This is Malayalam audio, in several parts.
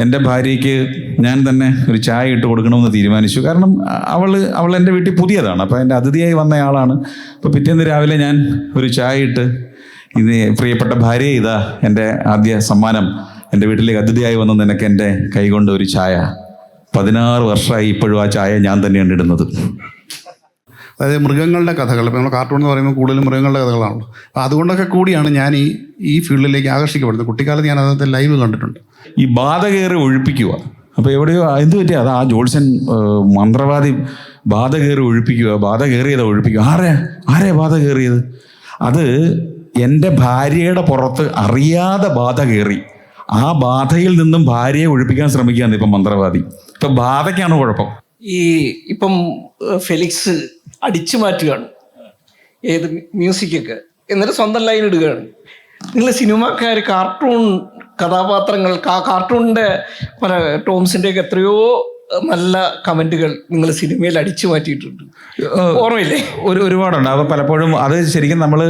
എൻ്റെ ഭാര്യയ്ക്ക് ഞാൻ തന്നെ ഒരു ചായ ഇട്ട് കൊടുക്കണമെന്ന് തീരുമാനിച്ചു. കാരണം അവൾ എൻ്റെ വീട്ടിൽ പുതിയതാണ്. അപ്പോൾ എൻ്റെ അതിഥിയായി വന്നയാളാണ്. അപ്പോൾ പിറ്റേന്ന് രാവിലെ ഞാൻ ഒരു ചായ ഇട്ട്, ഇത് പ്രിയപ്പെട്ട ഭാര്യ, ഇതാ എൻ്റെ ആദ്യ സമ്മാനം, എൻ്റെ വീട്ടിലേക്ക് അതിഥിയായി വന്ന നിനക്ക് എൻ്റെ കൈകൊണ്ട് ഒരു ചായ. 16 വർഷമായി ഇപ്പോഴും ആ ചായ ഞാൻ തന്നെയാണ് ഇടുന്നത്. അതായത് മൃഗങ്ങളുടെ കഥകൾ, ഇപ്പോൾ നമ്മൾ കാർട്ടൂൺ എന്ന് പറയുമ്പോൾ കൂടുതലും മൃഗങ്ങളുടെ കഥകളാണല്ലോ. അപ്പോൾ അതുകൊണ്ടൊക്കെ കൂടിയാണ് ഞാൻ ഈ ഫീൽഡിലേക്ക് ആകർഷിക്കപ്പെടുന്നത്. കുട്ടിക്കാലത്ത് ഞാൻ അതിനകത്ത് ലൈവ് കണ്ടിട്ടുണ്ട്. ഈ ബാധ കയറി ഒഴിപ്പിക്കുക. അപ്പോൾ എവിടെയോ എന്ത് പറ്റിയ അത് ആ ജോത്സ്യൻ മന്ത്രവാദി ബാധ കയറി ഒഴിപ്പിക്കുക, ബാധ കയറിയതാ ഒഴിപ്പിക്കുക. ആരെ ബാധ കയറിയത്? അത് എൻ്റെ ഭാര്യയുടെ പുറത്ത് അറിയാതെ ബാധ കയറി. ആ ബാധയിൽ നിന്നും ഭാര്യയെ ഒഴിപ്പിക്കാൻ ശ്രമിക്കുകയാണ് ഇപ്പം മന്ത്രവാദി. ഇപ്പം ബാധയ്ക്കാണ് കുഴപ്പം. ഇപ്പം ഫെലിക്സ് അടിച്ചു മാറ്റുകയാണ് ഏത് മ്യൂസിക്കൊക്കെ, എന്നിട്ട് സ്വന്തം ലൈൻ ഇടുകയാണ്. നിങ്ങൾ സിനിമാക്കാർ കാർട്ടൂൺ കഥാപാത്രങ്ങൾ, കാർട്ടൂണിൻ്റെ പല ടോംസിൻ്റെയൊക്കെ എത്രയോ നല്ല കമൻറ്റുകൾ നിങ്ങൾ സിനിമയിൽ അടിച്ചു മാറ്റിയിട്ടുണ്ട്, ഓർമ്മയില്ലേ? ഒരുപാടുണ്ട്. അത് പലപ്പോഴും അത് ശരിക്കും നമ്മൾ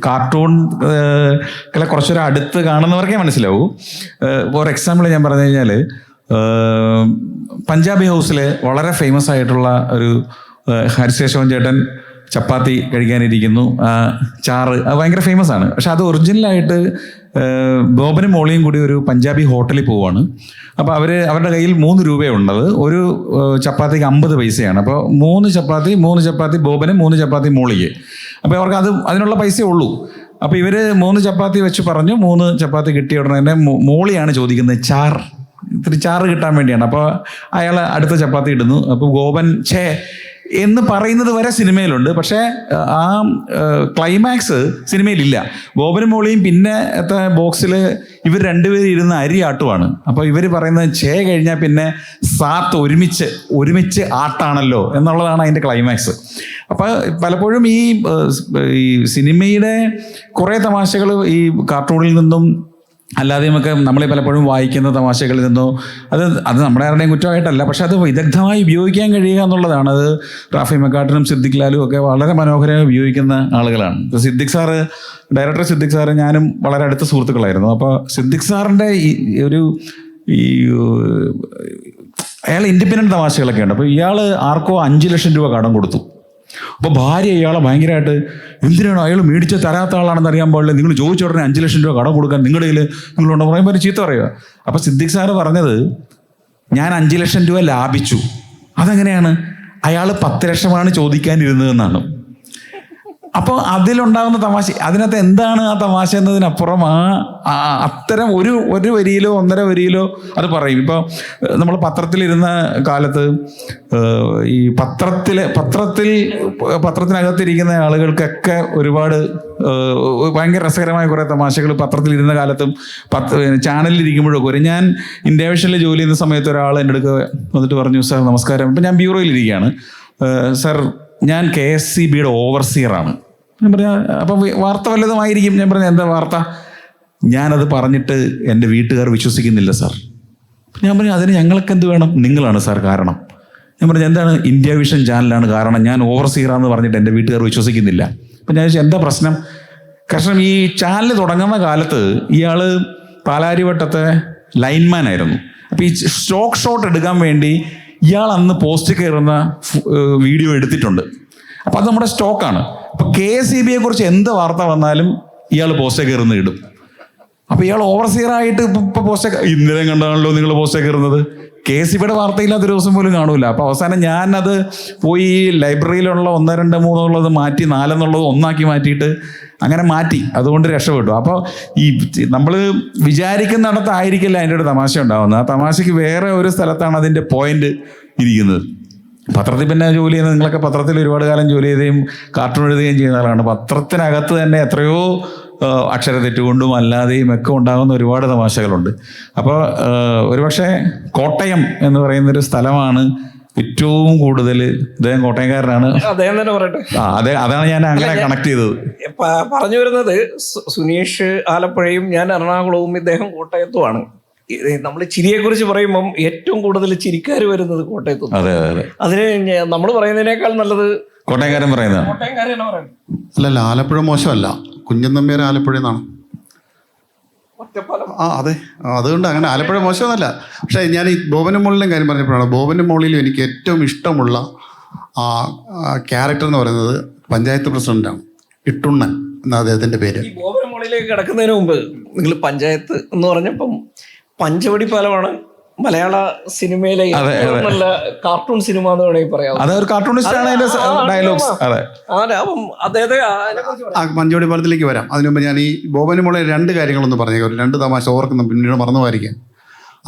കാർട്ടൂൺ കുറച്ചൊരു അടുത്ത് കാണുന്നവർക്കേ മനസ്സിലാവൂ. ഫോർ എക്സാമ്പിൾ ഞാൻ പറഞ്ഞു കഴിഞ്ഞാൽ, പഞ്ചാബി ഹൗസിൽ വളരെ ഫേമസ് ആയിട്ടുള്ള ഒരു ഹരിശേഷവൻ ചേട്ടൻ ചപ്പാത്തി കഴിക്കാനിരിക്കുന്നു. ചാറ് അത് ഭയങ്കര ഫേമസ് ആണ്. പക്ഷെ അത് ഒറിജിനലായിട്ട് ബോബനും മോളിയും കൂടി ഒരു പഞ്ചാബി ഹോട്ടലിൽ പോവാണ്. അപ്പോൾ അവരുടെ കയ്യിൽ 3 രൂപയുള്ളത്. ഒരു ചപ്പാത്തിക്ക് 50 പൈസയാണ്. അപ്പോൾ 3 ചപ്പാത്തി ബോബനും 3 ചപ്പാത്തി മോളിക്ക്. അപ്പോൾ അവർക്ക് അതിനുള്ള പൈസയേ ഉള്ളൂ. അപ്പോൾ ഇവർ 3 ചപ്പാത്തി വെച്ച് പറഞ്ഞു. 3 ചപ്പാത്തി കിട്ടിയ ഉടനെ തന്നെ മോളിയാണ് ചോദിക്കുന്നത് ഇത്തിരി ചാറ് കിട്ടാൻ വേണ്ടിയാണ്. അപ്പോൾ അയാൾ അടുത്ത ചപ്പാത്തി ഇടുന്നു. അപ്പോൾ ഗോപൻ ഛേ എന്ന് പറയുന്നത് വരെ സിനിമയിലുണ്ട്. പക്ഷേ ആ ക്ലൈമാക്സ് സിനിമയിലില്ല. ഗോപനും മോളിയും പിന്നെ ബോക്സിൽ ഇവർ രണ്ടുപേരും ഇരുന്ന് അരി ആട്ടുവാണ്. അപ്പോൾ ഇവർ പറയുന്നത് ഛേ കഴിഞ്ഞാൽ പിന്നെ സാത്ത് ഒരുമിച്ച് ആട്ടാണല്ലോ എന്നുള്ളതാണ് അതിൻ്റെ ക്ലൈമാക്സ്. അപ്പോൾ പലപ്പോഴും ഈ സിനിമയുടെ കുറേ തമാശകൾ ഈ കാർട്ടൂണിൽ നിന്നും അല്ലാതെയുമൊക്കെ നമ്മളെ പലപ്പോഴും വായിക്കുന്ന തമാശകളിൽ നിന്നോ അത് നമ്മുടെ ആരുടെയും കുറ്റമായിട്ടല്ല, പക്ഷെ അത് വിദഗ്ധമായി ഉപയോഗിക്കാൻ കഴിയുക എന്നുള്ളതാണ്. അത് റാഫി മെക്കാട്ടനും സിദ്ദിഖ് ലാലും ഒക്കെ വളരെ മനോഹരമായി ഉപയോഗിക്കുന്ന ആളുകളാണ്. ഇപ്പോൾ ഡയറക്ടർ സിദ്ദിഖ് സാറ് ഞാനും വളരെ അടുത്ത സുഹൃത്തുക്കളായിരുന്നു. അപ്പോൾ സിദ്ദിഖ് സാറിൻ്റെ അയാൾ ഇൻഡിപെൻഡൻറ്റ് തമാശകളൊക്കെ ഉണ്ട്. അപ്പോൾ ഇയാൾ ആർക്കോ 5 ലക്ഷം രൂപ കടം കൊടുത്തു. അപ്പോൾ ഭാര്യ ഇയാളെ ഭയങ്കരമായിട്ട്, എന്തിനാണ് അയാൾ മേടിച്ച് തരാത്ത ആളാണെന്ന് അറിയാൻ പാടില്ല, നിങ്ങൾ ചോദിച്ച ഉടനെ 5 ലക്ഷം രൂപ കടം കൊടുക്കാൻ നിങ്ങളുടെ കയ്യിൽ നിങ്ങളുണ്ടോ പറയുമ്പോൾ ചീത്ത പറയുക. അപ്പോൾ സിദ്ദിഖ് സാറ് പറഞ്ഞത്, ഞാൻ 5 ലക്ഷം രൂപ ലാഭിച്ചു. അതെങ്ങനെയാണ്? അയാൾ 10 ലക്ഷമാണ് ചോദിക്കാനിരുന്നതെന്നാണ്. അപ്പോൾ അതിലുണ്ടാകുന്ന തമാശ, അതിനകത്ത് എന്താണ് ആ തമാശ എന്നതിനപ്പുറം അത്തരം ഒരു വരിയിലോ 1.5 വരിയിലോ അത് പറയും. ഇപ്പോൾ നമ്മൾ പത്രത്തിലിരുന്ന കാലത്ത് ഈ പത്രത്തിനകത്തിരിക്കുന്ന ആളുകൾക്കൊക്കെ ഒരുപാട് ഭയങ്കര രസകരമായ കുറേ തമാശകൾ പത്രത്തിലിരുന്ന കാലത്തും ചാനലിലിരിക്കുമ്പോഴൊക്കെ ഞാൻ ഇന്ത്യ വിഷനിൽ ജോലി ചെയ്യുന്ന സമയത്ത് ഒരാൾ എൻ്റെ അടുത്ത് വന്നിട്ട് പറഞ്ഞു, സാർ നമസ്കാരം, ഇപ്പം ഞാൻ ബ്യൂറോയിലിരിക്കുകയാണ്, സാർ ഞാൻ KSCBയുടെ ഓവർസിയറാണ്. ഞാൻ പറഞ്ഞ അപ്പം വാർത്ത വല്ലതുമായിരിക്കും. ഞാൻ പറഞ്ഞ എന്താ വാർത്ത? ഞാനത് പറഞ്ഞിട്ട് എൻ്റെ വീട്ടുകാർ വിശ്വസിക്കുന്നില്ല സാർ. ഞാൻ പറഞ്ഞു അതിന് ഞങ്ങൾക്ക് എന്ത് വേണം? നിങ്ങളാണ് സാർ കാരണം. ഞാൻ പറഞ്ഞു എന്താണ്? ഇന്ത്യ വിഷൻ ചാനലാണ് കാരണം. ഞാൻ ഓവർസിയറാന്ന് പറഞ്ഞിട്ട് എൻ്റെ വീട്ടുകാർ വിശ്വസിക്കുന്നില്ല. അപ്പം ഞാൻ ചോദിച്ചു എന്താ പ്രശ്നം? കാരണം ഈ ചാനൽ തുടങ്ങുന്ന കാലത്ത് ഇയാൾ പാലാരിവട്ടത്തെ ലൈൻമാൻ ആയിരുന്നു. അപ്പോൾ ഈ സ്റ്റോക്ക് ഷോട്ട് എടുക്കാൻ വേണ്ടി ഇയാൾ അന്ന് പോസ്റ്റ് കയറുന്ന വീഡിയോ എടുത്തിട്ടുണ്ട്. അപ്പം അത് നമ്മുടെ സ്റ്റോക്കാണ്. അപ്പം KSCBയെ കുറിച്ച് എന്ത് വാർത്ത വന്നാലും ഇയാൾ പോസ്റ്റ് കയറുന്ന ഇടും. അപ്പം ഇയാൾ ഓവർസിയറായിട്ട് ഇപ്പോൾ പോസ്റ്റ് ഇന്നലെ കണ്ടാണല്ലോ നിങ്ങൾ പോസ്റ്റ് കയറുന്നത്. KSCBയുടെ വാർത്തയില്ലാത്ത ഒരു ദിവസം പോലും കാണൂല. അപ്പോൾ അവസാനം ഞാനത് പോയി ലൈബ്രറിയിലുള്ള 1, 2, 3 ഉള്ളത് മാറ്റി 4 എന്നുള്ളത് 1 മാറ്റിയിട്ട് അങ്ങനെ മാറ്റി. അതുകൊണ്ട് രക്ഷപ്പെട്ടു. അപ്പോൾ ഈ നമ്മൾ വിചാരിക്കുന്നിടത്തായിരിക്കില്ല അതിൻ്റെ ഒരു തമാശ ഉണ്ടാകുന്നത്. ആ തമാശയ്ക്ക് വേറെ ഒരു സ്ഥലത്താണ് അതിൻ്റെ പോയിന്റ് ഇരിക്കുന്നത്. പത്രത്തിൽ പിന്നെ ജോലി ചെയ്യുന്നത്, നിങ്ങളൊക്കെ പത്രത്തിൽ ഒരുപാട് കാലം ജോലി ചെയ്യുകയും കാർട്ടൂൺ എഴുതുകയും ചെയ്യുന്ന ആളാണ്. പത്രത്തിനകത്ത് തന്നെ എത്രയോ അക്ഷരതെറ്റുകൊണ്ടും അല്ലാതെയും ഒക്കെ ഉണ്ടാകുന്ന ഒരുപാട് തമാശകളുണ്ട്. അപ്പോൾ ഒരുപക്ഷെ കോട്ടയം എന്ന് പറയുന്നൊരു സ്ഥലമാണ് ഏറ്റവും കൂടുതൽ, അദ്ദേഹം കോട്ടയംകാരനാണ്, അദ്ദേഹം തന്നെ പറയട്ടെ. അതാണ് ഞാൻ അങ്ങനെ കണക്ട് ചെയ്തത്. പറഞ്ഞു വരുന്നത് സുനീഷ് ആലപ്പുഴയും ഞാൻ എറണാകുളവും ഇദ്ദേഹം കോട്ടയത്തുമാണ്. നമ്മൾ ചിരിയെ കുറിച്ച് പറയുമ്പം ഏറ്റവും കൂടുതൽ ചിരിക്കാർ വരുന്നത് കോട്ടയത്തു. അതിന് നമ്മൾ പറയുന്നതിനേക്കാൾ നല്ലത് കോട്ടയംകാരൻ പറയുന്നതാണ്. കോട്ടയംകാരനാണ് പറയുന്നത്. അല്ലല്ല, ആലപ്പുഴ മോശമല്ല. കുഞ്ഞൻ നമ്പ്യാർ ആലപ്പുഴ എന്നാണ്. ഒറ്റപ്പാലം. അതെ, അതുകൊണ്ട് അങ്ങനെ ആലപ്പുഴ മോശമൊന്നുമല്ല. പക്ഷേ ഞാൻ ഈ ബോബനും മോളിലും കാര്യം പറഞ്ഞപ്പോഴാണ്, ബോബനും മോളിലും എനിക്ക് ഏറ്റവും ഇഷ്ടമുള്ള ക്യാരക്ടർ എന്ന് പറയുന്നത് പഞ്ചായത്ത് പ്രസിഡന്റാണ്, ഇട്ടുണ്ണൻ എന്ന അദ്ദേഹത്തിൻ്റെ പേര്. ഈ ബോബൻ മോളിലേക്ക് കിടക്കുന്നതിന് മുമ്പ് നിങ്ങൾ പഞ്ചായത്ത് എന്ന് പറഞ്ഞപ്പം പഞ്ചവടി പാലമാണ് മലയാള സിനിമയിലെ ഏറ്റവും നല്ല കാർട്ടൂൺ സിനിമ എന്ന് വേണമെങ്കിൽ പറയാം. അതെ, ഒരു കാർട്ടൂണിസ്റ്റ് ആണ് അതിന്റെ ഡയലോഗ്സ്. അതെ, അപ്പം അദ്ദേഹത്തെ അതിനെക്കുറിച്ച് പറയാം. പഞ്ചവടി പാലത്തിലേക്ക് വരാം. അതിനു മുമ്പ് ഞാൻ ഈ ബോബനും മോളെ 2 കാര്യങ്ങളൊന്ന് പറഞ്ഞേക്കാം, ഒരു 2 തമാശ ഓർക്കുന്നു, പിന്നീട് മറന്നു പോയിരിക്കാം.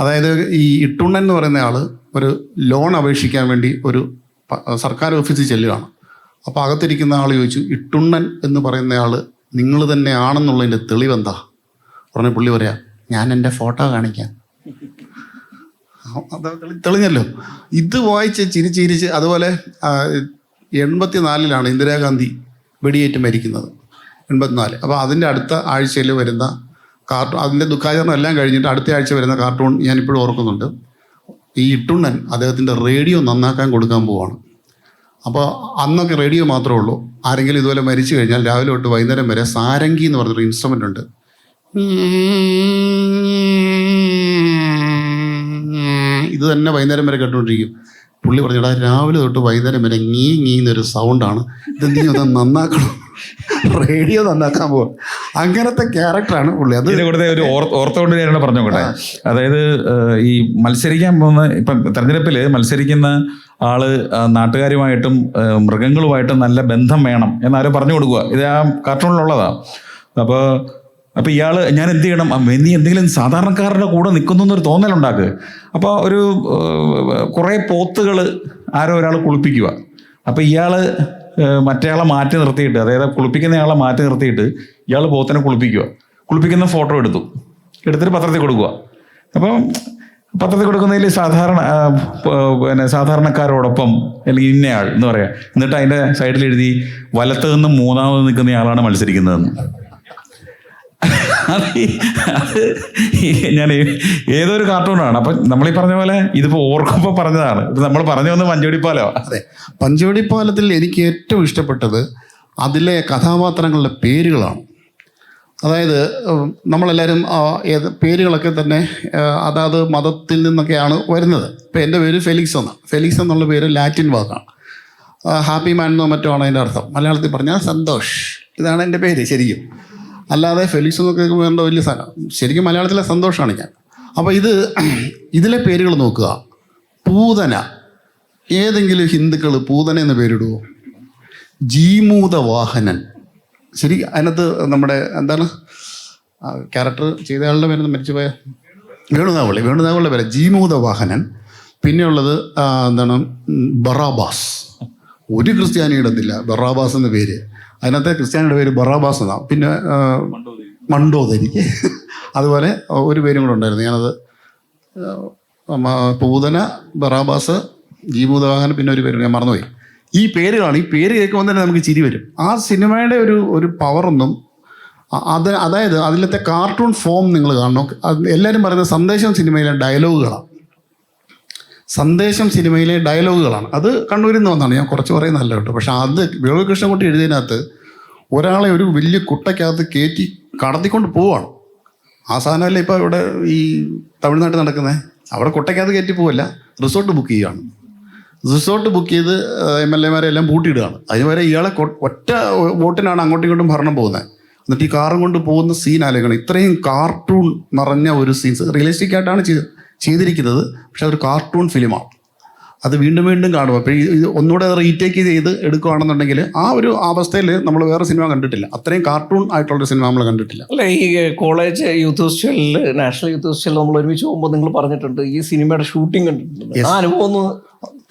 അതായത് ഈ ഇട്ടുണ്ണൻ എന്ന് പറയുന്ന ആൾ ഒരു ലോൺ അപേക്ഷിക്കാൻ വേണ്ടി ഒരു സർക്കാർ ഓഫീസിൽ ചെല്ലുകയാണ്. അപ്പോൾ അകത്തിരിക്കുന്ന ആൾ ചോദിച്ചു, ഇട്ടുണ്ണൻ എന്ന് പറയുന്നയാൾ നിങ്ങൾ തന്നെ ആണെന്നുള്ളതിൻ്റെ തെളിവെന്താ? പറഞ്ഞ പുള്ളി പറയാ, ഞാൻ എൻ്റെ ഫോട്ടോ കാണിക്കാം. അത് തെളിഞ്ഞല്ലോ. ഇത് വായിച്ച് ചിരിച്ച് അതുപോലെ 84 ഇന്ദിരാഗാന്ധി വെടിയേറ്റ് മരിക്കുന്നത്, 84. അപ്പോൾ അതിൻ്റെ അടുത്ത ആഴ്ചയിൽ വരുന്ന കാർട്ടൂൺ, അതിൻ്റെ ദുഃഖാചരണം എല്ലാം കഴിഞ്ഞിട്ട് അടുത്ത ആഴ്ച വരുന്ന കാർട്ടൂൺ ഞാനിപ്പോഴും ഓർക്കുന്നുണ്ട്. ഈ ഇട്ടുണ്ണൻ അദ്ദേഹത്തിൻ്റെ റേഡിയോ നന്നാക്കാൻ കൊടുക്കാൻ പോവാണ്. അപ്പോൾ അന്നൊക്കെ റേഡിയോ മാത്രമേ ഉള്ളൂ. ആരെങ്കിലും ഇതുപോലെ മരിച്ചു കഴിഞ്ഞാൽ രാവിലെ തൊട്ട് വൈകുന്നേരം വരെ സാരംഗി എന്ന് പറഞ്ഞൊരു ഇൻസ്ട്രുമെൻ്റ് ഉണ്ട്. ഇത് തന്നെ വൈകുന്നേരം വരെ കേട്ടുകൊണ്ടിരിക്കും. പുള്ളി പറഞ്ഞിടാ, രാവിലെ തൊട്ട് വൈകുന്നേരം വരെ എന്നൊരു സൗണ്ടാണ്, ഇത് നീ ഒന്ന് നന്നാക്കണം, റേഡിയോ നന്നാക്കാൻ പോകും. അങ്ങനത്തെ ക്യാരക്ടറാണ് പുള്ളി. അത് കൂടെ ഒരു ഓർത്തോണ്ട് ഞാൻ പറഞ്ഞോട്ടെ. അതായത് ഈ മത്സരിക്കാൻ പോകുന്ന, ഇപ്പം തെരഞ്ഞെടുപ്പിൽ മത്സരിക്കുന്ന ആള് നാട്ടുകാരുമായിട്ടും മൃഗങ്ങളുമായിട്ടും നല്ല ബന്ധം വേണം എന്നാരും പറഞ്ഞു കൊടുക്കുക. ഇത് ആ കാർട്ടൂണിലുള്ളതാ. അപ്പോൾ ഇയാൾ ഞാൻ എന്ത് ചെയ്യണം, നീ എന്തെങ്കിലും സാധാരണക്കാരുടെ കൂടെ നിൽക്കുന്നു എന്നൊരു തോന്നലുണ്ടാക്കുക. അപ്പോൾ ഒരു കുറേ പോത്തുകൾ ആരോ ഒരാൾ കുളിപ്പിക്കുക. അപ്പോൾ ഇയാൾ മറ്റേയാളെ മാറ്റി നിർത്തിയിട്ട്, അതായത് കുളിപ്പിക്കുന്നയാളെ മാറ്റി നിർത്തിയിട്ട് ഇയാൾ പോത്തിനെ കുളിപ്പിക്കുന്ന ഫോട്ടോ എടുത്തിട്ട് പത്രത്തിൽ കൊടുക്കുക. അപ്പം പത്രത്തിൽ കൊടുക്കുന്നതിൽ സാധാരണക്കാരോടൊപ്പം അല്ലെങ്കിൽ ഇന്നയാൾ എന്ന് പറയാം. എന്നിട്ട് അതിൻ്റെ സൈഡിൽ എഴുതി വലത്ത് നിന്നും 3ാമത് നിൽക്കുന്നയാളാണ് മത്സരിക്കുന്നതെന്ന്. അത് ഞാൻ ഏതൊരു കാർട്ടൂണാണ്. അപ്പം നമ്മളീ പറഞ്ഞ പോലെ ഇതിപ്പോൾ ഓർക്കുമ്പോൾ പറഞ്ഞതാണ്. ഇത് നമ്മൾ പറഞ്ഞു വന്ന് പഞ്ചവടിപ്പാലോ. അതെ, പഞ്ചവടിപ്പാലത്തിൽ എനിക്ക് ഏറ്റവും ഇഷ്ടപ്പെട്ടത് അതിലെ കഥാപാത്രങ്ങളുടെ പേരുകളാണ്. അതായത് നമ്മളെല്ലാവരും പേരുകളൊക്കെ തന്നെ അതാത് മതത്തിൽ നിന്നൊക്കെയാണ് വരുന്നത്. ഇപ്പം എൻ്റെ പേര് ഫെലിക്സ് എന്നാണ്. ഫെലിക്സ് എന്നുള്ള പേര് ലാറ്റിൻ വാക്കാണ്. ഹാപ്പി മാൻ എന്നോ മറ്റോ ആണ് അതിൻ്റെ അർത്ഥം. മലയാളത്തിൽ പറഞ്ഞാൽ സന്തോഷ്, ഇതാണ് എൻ്റെ പേര് ശരിക്കും. അല്ലാതെ ഫെലിക്സ് എന്നൊക്കെ വേണ്ട വലിയ സാധനം. ശരിക്കും മലയാളത്തിലെ സന്തോഷമാണ് ഞാൻ. അപ്പോൾ ഇതിലെ പേരുകൾ നോക്കുക. പൂതന, ഏതെങ്കിലും ഹിന്ദുക്കൾ പൂതന എന്ന് പേരിടുമോ? ജീമൂത വാഹനൻ, ശരി. അതിനകത്ത് നമ്മുടെ എന്താണ് ക്യാരക്ടർ ചെയ്ത ആളുടെ പേര് മരിച്ചുപോയ വേണുനാവളുടെ പേര് ജീമൂത വാഹനൻ. പിന്നെയുള്ളത് എന്താണ്, ബറാബാസ്. ഒരു ക്രിസ്ത്യാനി ഇടത്തില്ല ബറാബാസ് എന്ന പേര്. അതിനകത്തെ ക്രിസ്ത്യാനിയുടെ പേര് ബറാബാസ് എന്നാണ്. പിന്നെ മണ്ടോദരി. അതുപോലെ ഒരു പേരും കൂടെ ഉണ്ടായിരുന്നു. ഞാനത് പൂതന, ബറാബാസ്, ജീമൂതവാഹനൻ, പിന്നെ ഒരു പേര് ഞാൻ മറന്നുപോയി. ഈ പേരുകളാണ്. ഈ പേര് കേൾക്കുമ്പോൾ തന്നെ നമുക്ക് ചിരി വരും. ആ സിനിമയുടെ ഒരു പവറൊന്നും അതായത് അതിലത്തെ കാർട്ടൂൺ ഫോം നിങ്ങൾ കാണണം. എല്ലാവരും പറയുന്നത് സന്ദേശം സിനിമയിലെ ഡയലോഗുകളാണ്. അത് കണ്ണൂരിൽ നിന്ന് വന്നാണ്. ഞാൻ കുറച്ച് പറയുന്നതല്ല കേട്ടോ. പക്ഷെ അത് വേളൂർ കൃഷ്ണൻകുട്ടി എഴുതിയതിനകത്ത് ഒരാളെ ഒരു വലിയ കുട്ടയ്ക്കകത്ത് കയറ്റി കടത്തിക്കൊണ്ട് പോവാണ്. ആ സാധനമല്ല ഇപ്പോൾ ഇവിടെ ഈ തമിഴ്നാട്ടിൽ നടക്കുന്നത്. അവിടെ കുട്ടയ്ക്കകത്ത് കയറ്റി പോവല്ല, റിസോർട്ട് ബുക്ക് ചെയ്യുകയാണ്. റിസോർട്ട് ബുക്ക് ചെയ്ത് MLA എല്ലാം പൂട്ടിയിടുകയാണ്. അതുവരെ ഇയാളെ ഒറ്റ വോട്ടിനാണ് അങ്ങോട്ടും ഇങ്ങോട്ടും ഭരണം പോകുന്നത്. എന്നിട്ട് ഈ കാറും കൊണ്ട് പോകുന്ന സീൻ ആലോചിക്കണം. ഇത്രയും കാർട്ടൂൺ നിറഞ്ഞ ഒരു സീൻസ് റിയലിസ്റ്റിക് ആയിട്ടാണ് ചെയ്തിരിക്കുന്നത്. പക്ഷെ അതൊരു കാർട്ടൂൺ ഫിലിമാണ്. അത് വീണ്ടും കാണും. അപ്പോൾ ഇത് ഒന്നുകൂടെ റീടേക്ക് ചെയ്ത് എടുക്കുകയാണെന്നുണ്ടെങ്കിൽ ആ ഒരു അവസ്ഥയിൽ നമ്മൾ വേറെ സിനിമ കണ്ടിട്ടില്ല. അത്രയും കാർട്ടൂൺ ആയിട്ടുള്ളൊരു സിനിമ നമ്മൾ കണ്ടിട്ടില്ല. അല്ല, ഈ കോളേജ് യൂത്ത് ഫെസ്റ്റിവലിൽ, നാഷണൽ യൂത്ത് ഫെസ്റ്റിവലിൽ നമ്മൾ ഒരുമിച്ച് പോകുമ്പോൾ നിങ്ങൾ പറഞ്ഞിട്ടുണ്ട് ഈ സിനിമയുടെ ഷൂട്ടിംഗ് കണ്ടിട്ടുണ്ട്. ആ അനുഭവം ഒന്ന്.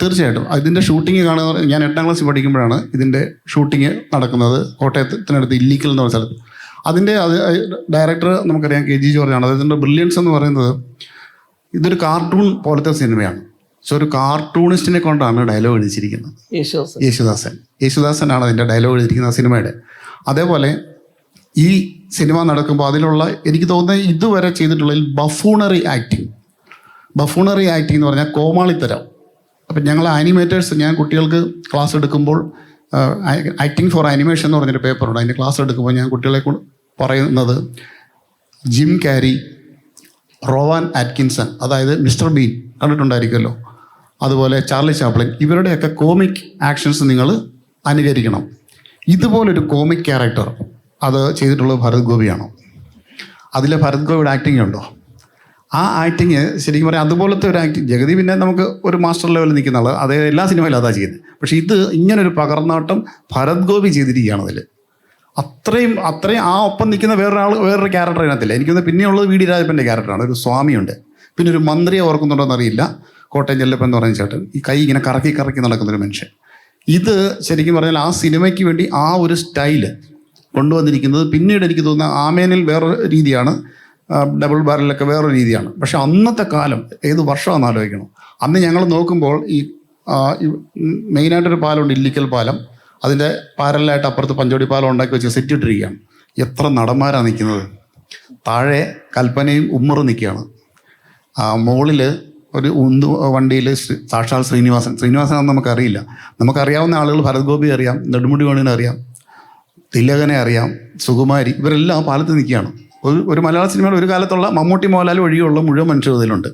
തീർച്ചയായിട്ടും ഇതിൻ്റെ ഷൂട്ടിങ് കാണുന്നത് ഞാൻ 8ാം ക്ലാസ്സിൽ പഠിക്കുമ്പോഴാണ് ഇതിൻ്റെ ഷൂട്ടിങ് നടക്കുന്നത്. കോട്ടയത്തിനടുത്ത് ഇല്ലിക്കൽ എന്ന് പറഞ്ഞ സ്ഥലത്ത്. അതിൻ്റെ ഡയറക്ടർ നമുക്കറിയാം, KG ജോർജാണ്. അദ്ദേഹത്തിൻ്റെ ബ്രില്യൻസ് എന്ന് പറയുന്നത് ഇതൊരു കാർട്ടൂൺ പോലത്തെ സിനിമയാണ്. പക്ഷെ ഒരു കാർട്ടൂണിസ്റ്റിനെ കൊണ്ടാണ് ഡയലോഗ് എഴുതിച്ചിരിക്കുന്നത്. യേശുദാസനാണ് അതിൻ്റെ ഡയലോഗ് എഴുതിയിരിക്കുന്ന സിനിമയുടെ. അതേപോലെ ഈ സിനിമ നടക്കുമ്പോൾ അതിലുള്ള എനിക്ക് തോന്നുന്നത് ഇതുവരെ ചെയ്തിട്ടുള്ളതിൽ ബഫൂണറി ആക്ടിങ് എന്ന് പറഞ്ഞാൽ കോമാളിത്തരം. അപ്പം ഞങ്ങൾ ആനിമേറ്റേഴ്സ്, ഞാൻ കുട്ടികൾക്ക് ക്ലാസ് എടുക്കുമ്പോൾ ആക്ടിങ് ഫോർ ആനിമേഷൻ എന്ന് പറഞ്ഞൊരു പേപ്പറുണ്ട്. അതിൻ്റെ ക്ലാസ് എടുക്കുമ്പോൾ ഞാൻ കുട്ടികളെ പറയുന്നത് ജിം കാരി, റോവാൻ ആറ്റ്കിൻസൺ, അതായത് മിസ്റ്റർ ബീൻ കണ്ടിട്ടുണ്ടായിരിക്കുമല്ലോ, അതുപോലെ ചാർലി ചാപ്ലിൻ, ഇവരുടെയൊക്കെ കോമിക് ആക്ഷൻസ് നിങ്ങൾ അനുകരിക്കണം. ഇതുപോലൊരു കോമിക് ക്യാരക്ടർ അത് ചെയ്തിട്ടുള്ളത് ഭരത് ഗോപിയാണോ? അതിലെ ഭരത് ഗോപിയുടെ ആക്ടിങ് ഉണ്ടോ? ആ ആക്ടിങ് ശരിക്കും പറയാം അതുപോലത്തെ ഒരു ആക്ടിങ്. ജഗതി പിന്നെ നമുക്ക് ഒരു മാസ്റ്റർ ലെവലിൽ നിൽക്കുന്ന ആൾ, അതേ എല്ലാ സിനിമയിലും അതാ ചെയ്യുന്നത്. പക്ഷേ ഇത് ഇങ്ങനൊരു പകർന്നാട്ടം ഭരത് ഗോപി ചെയ്തിരിക്കുകയാണ് അതിൽ. അത്രയും ആ ഒപ്പം നിൽക്കുന്ന വേറൊരു ക്യാരക്ടർ അതിനകത്തില്ല. എനിക്കൊന്ന് പിന്നെയുള്ളത് വി ഡി രാജപ്പൻ്റെ ക്യാരക്ടറാണ്. ഒരു സ്വാമിയുണ്ട്, പിന്നെ ഒരു മന്ത്രിയെ ഓർക്കുന്നുണ്ടോ എന്നറിയില്ല, കോട്ടയം ചെല്ലപ്പൻ എന്ന് പറയുന്ന ചേട്ടൻ, ഈ കൈ ഇങ്ങനെ കറക്കി നടക്കുന്നൊരു മനുഷ്യൻ. ഇത് ശരിക്കും പറഞ്ഞാൽ ആ സിനിമയ്ക്ക് വേണ്ടി ആ ഒരു സ്റ്റൈല് കൊണ്ടുവന്നിരിക്കുന്നത്. പിന്നീട് എനിക്ക് തോന്നുന്നത് ആമേനിൽ വേറൊരു രീതിയാണ്, ഡബിൾ ബാരലിലൊക്കെ വേറൊരു രീതിയാണ്. പക്ഷെ അന്നത്തെ കാലം ഏത് വർഷമാണെന്ന് ആലോചിക്കണം. അന്ന് ഞങ്ങൾ നോക്കുമ്പോൾ ഈ മെയിനായിട്ടൊരു പാലമുണ്ട്, ഇല്ലിക്കൽ പാലം. അതിൻ്റെ പാരലായിട്ട് അപ്പുറത്ത് പഞ്ചോടി പാലം ഉണ്ടാക്കി വെച്ച് സെറ്റ് ഇട്ടിരിക്കുകയാണ്. എത്ര നടന്മാരാണ് നിൽക്കുന്നത്. താഴെ കൽപ്പനയും ഉമ്മറും നിൽക്കുകയാണ്. മുകളിൽ ഒരു വണ്ടിയിൽ സാക്ഷാൽ ശ്രീനിവാസനാണെന്ന് നമുക്കറിയില്ല. നമുക്കറിയാവുന്ന ആളുകൾ ഭരത് ഗോപി അറിയാം, നെടുമുടി വേണുവിനെ അറിയാം, തിലകനെ അറിയാം, സുകുമാരി, ഇവരെല്ലാം ആ പാലത്ത് നിൽക്കുകയാണ്. ഒരു മലയാള സിനിമയുടെ ഒരു കാലത്തുള്ള മമ്മൂട്ടി മോഹൻലാൽ ഒഴികെയുള്ള മുഴുവൻ മനുഷ്യർ ഇതിലുണ്ട്.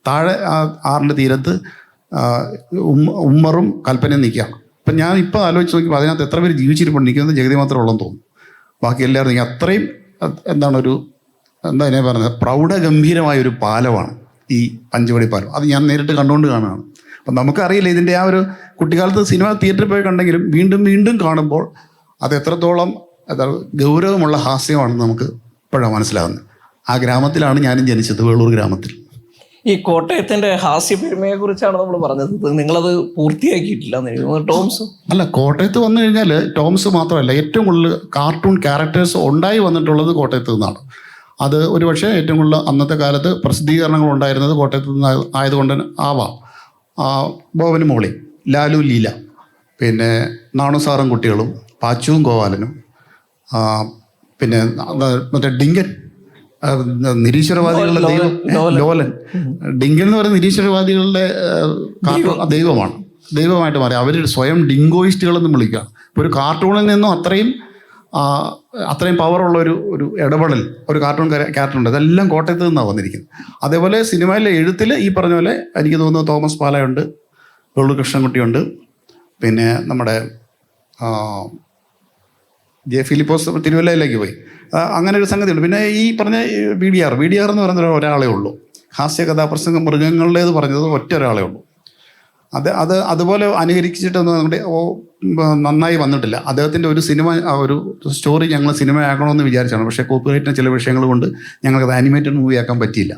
താഴെ ആറിൻ്റെ തീരത്ത് ഉമ്മറും കൽപ്പനയും നിൽക്കുകയാണ്. അപ്പം ഞാൻ ഇപ്പോൾ ആലോചിച്ച് നോക്കിയപ്പോൾ അതിനകത്ത് എത്ര പേര് ജീവിച്ചിരിപ്പുണ്ട്. നിൽക്കുന്നത് ജഗതി മാത്രമേ ഉള്ളെന്ന് തോന്നുന്നു. ബാക്കി എല്ലാവരും നിൽക്കുക. അത്രയും എന്താ അതിനെ പറഞ്ഞത്, പ്രൗഢഗംഭീരമായൊരു പാലമാണ് ഈ പഞ്ചവടി പാലം. അത് ഞാൻ നേരിട്ട് കണ്ടുകൊണ്ട് കാണുകയാണ്. അപ്പം നമുക്കറിയില്ല ഇതിൻ്റെ ആ ഒരു കുട്ടിക്കാലത്ത് സിനിമ തിയേറ്ററിൽ പോയി കണ്ടെങ്കിലും വീണ്ടും കാണുമ്പോൾ അത് എത്രത്തോളം ഗൗരവമുള്ള ഹാസ്യമാണെന്ന് നമുക്ക് ഇപ്പോഴാണ് മനസ്സിലാകുന്നത്. ആ ഗ്രാമത്തിലാണ് ഞാനും ജനിച്ചത്, വേളൂർ ഗ്രാമത്തിൽ. ഈ കോട്ടയത്തിൻ്റെ ഹാസ്യപെരുമയെ കുറിച്ചാണ് നമ്മൾ പറഞ്ഞത്. നിങ്ങളത് പൂർത്തിയാക്കിയിട്ടില്ല ടോംസ്. അല്ല, കോട്ടയത്ത് വന്നു കഴിഞ്ഞാൽ ടോംസ് മാത്രമല്ല, ഏറ്റവും കൂടുതൽ കാർട്ടൂൺ ക്യാരക്ടേഴ്സ് ഉണ്ടായി വന്നിട്ടുള്ളത് കോട്ടയത്ത് നിന്നാണ്. അത് ഒരുപക്ഷെ ഏറ്റവും കൂടുതൽ അന്നത്തെ കാലത്ത് പ്രസിദ്ധീകരണങ്ങൾ ഉണ്ടായിരുന്നത് കോട്ടയത്ത് നിന്ന് ആയതുകൊണ്ട് ആവാം. ബോബനും മോളി, ലാലു ലീല, പിന്നെ നാണു സാറും കുട്ടികളും, പാച്ചുവും ഗോപാലനും, പിന്നെ മറ്റേ ഡിങ്കൻ, നിരീശ്വരവാദികളുടെ ദൈവം ലോലൻ. ഡിങ്കൻ എന്ന് പറയുന്ന നിരീശ്വരവാദികളുടെ ദൈവമാണ്, ദൈവമായിട്ട് മാറി. അവർ സ്വയം ഡിങ്കോയിസ്റ്റുകളെന്നും വിളിക്കുകയാണ്. ഇപ്പോൾ ഒരു കാർട്ടൂണിൽ നിന്നും അത്രയും പവറുള്ള ഒരു ഇടപെടൽ ഒരു കാർട്ടൂൺ ക്യാരക്ടറുണ്ട്. അതെല്ലാം കോട്ടയത്ത് നിന്നാണ് വന്നിരിക്കുന്നത്. അതേപോലെ സിനിമയിലെ എഴുത്തിൽ ഈ പറഞ്ഞ പോലെ എനിക്ക് തോന്നുന്നു തോമസ് പാലയുണ്ട്, വേളൂർ കൃഷ്ണൻകുട്ടിയുണ്ട്, പിന്നെ നമ്മുടെ ജെ ഫിലിപ്പോസ് തിരുവല്ലയിലേക്ക് പോയി. അങ്ങനെ ഒരു സംഗതിയുണ്ട്. പിന്നെ ഈ പറഞ്ഞ വി ഡി ആർ എന്ന് പറയുന്ന ഒരാളേ ഉള്ളൂ. ഹാസ്യ കഥാപ്രസംഗം മൃഗങ്ങളുടേത് പറഞ്ഞത് ഒറ്റ ഒരാളേ ഉള്ളൂ. അതുപോലെ അനുകരിച്ചിട്ടൊന്നും നമ്മുടെ നന്നായി വന്നിട്ടില്ല. അദ്ദേഹത്തിൻ്റെ ഒരു സിനിമ, ഒരു സ്റ്റോറി ഞങ്ങൾ സിനിമയാക്കണമെന്ന് വിചാരിച്ചാണ്. പക്ഷേ കോപ്പിറൈറ്റിന് ചില വിഷയങ്ങൾ കൊണ്ട് ഞങ്ങൾക്കത് ആനിമേറ്റഡ് മൂവി ആക്കാൻ പറ്റിയില്ല.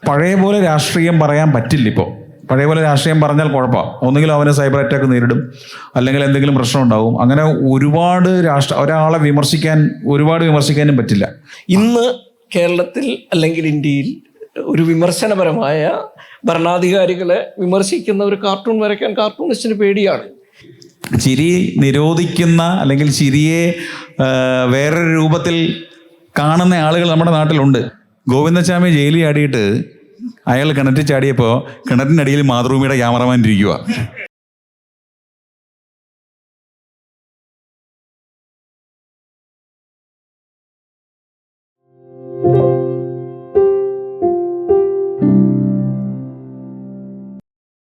പഴയ പോലെ രാഷ്ട്രീയം പറയാൻ പറ്റില്ല ഇപ്പോൾ. പഴയ പോലെ രാഷ്ട്രീയം പറഞ്ഞാൽ കുഴപ്പമാണ്. ഒന്നുകിൽ അവന് സൈബർ അറ്റാക്ക് നേരിടും, അല്ലെങ്കിൽ എന്തെങ്കിലും പ്രശ്നം ഉണ്ടാവും. അങ്ങനെ ഒരുപാട് ഒരാളെ വിമർശിക്കാനും പറ്റില്ല. ഇന്ന് കേരളത്തിൽ അല്ലെങ്കിൽ ഇന്ത്യയിൽ ഒരു വിമർശനപരമായ ഭരണാധികാരികളെ വിമർശിക്കുന്ന ഒരു കാർട്ടൂൺ വരയ്ക്കാൻ കാർട്ടൂണിസ്റ്റിന് പേടിയാണ്. ചിരി നിരോധിക്കുന്ന അല്ലെങ്കിൽ ചിരിയെ വേറൊരു രൂപത്തിൽ കാണുന്ന ആളുകൾ നമ്മുടെ നാട്ടിലുണ്ട്. ഗോവിന്ദസ്വാമി ജയിലിൽ ചാടിയിട്ട് അയാൾ കിണറ്റിൽ ചാടിയപ്പോൾ കിണറ്റിനടിയിൽ മാതൃഭൂമിയുടെ ക്യാമറമാൻ ഇരിക്കുക.